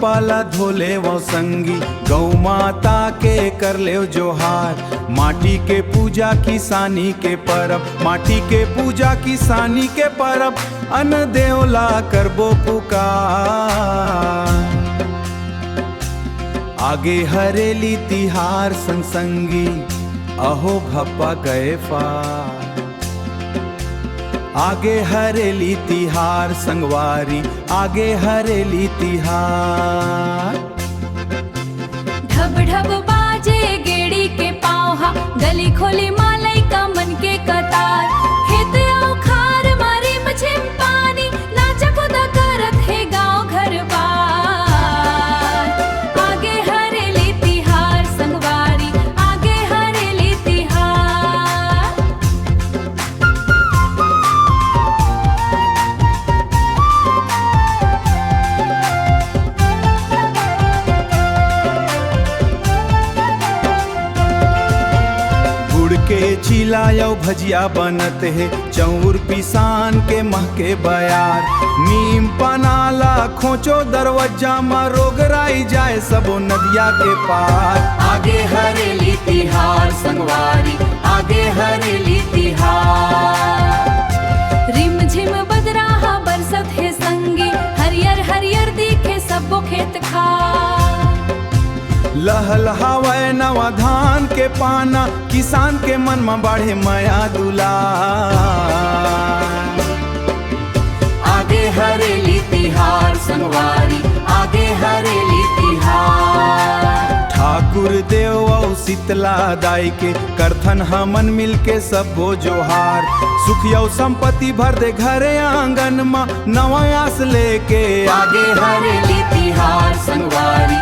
पाला धोले वो संगी, गौ माता के कर ले जोहार। माटी के पूजा किसानी के परब, माटी के पूजा किसानी के परब, अन्न देवला करबो पुकार। आगे हरेली तिहार संग संगी, अहो भप्पा गए पार। आगे हरेली तिहार संगवारी, आगे हरेली तिहार। ढब ढब बाजे गेड़ी के पाँव, गली खोली मालई का मन के कतार। खेत आओ खार मारी मछिम पानी, नाचा खुदा करत है गाँव घर बार। आगे हरेली तिहार संगवारी, आगे हरेली तिहार। के चिलायो भजिया बनत है, चौर पिसान के महके बयार। नीम पनाला खोचो दरवाजा में, रोगराई जाए सबो नदिया के पार। आगे हरेली तिहार संगवारी, आगे हरेली तिहार। रिम झिम बदराहा बरसत है संगी, हरियर हरियर दिखे सबो खेत खार। लहलहावे नवा धान के पाना, किसान के मन में बढ़े माया दुलार। आगे हरेली तिहार संगवारी, आगे हरेली तिहार। ठाकुर देव औ शीतला दाई के करथन हमन मिल के सबो जोहार। सुखियो संपत्ति भर दे घरे आंगन में, नवा आस लेके आगे हरेली तिहार संगवारी,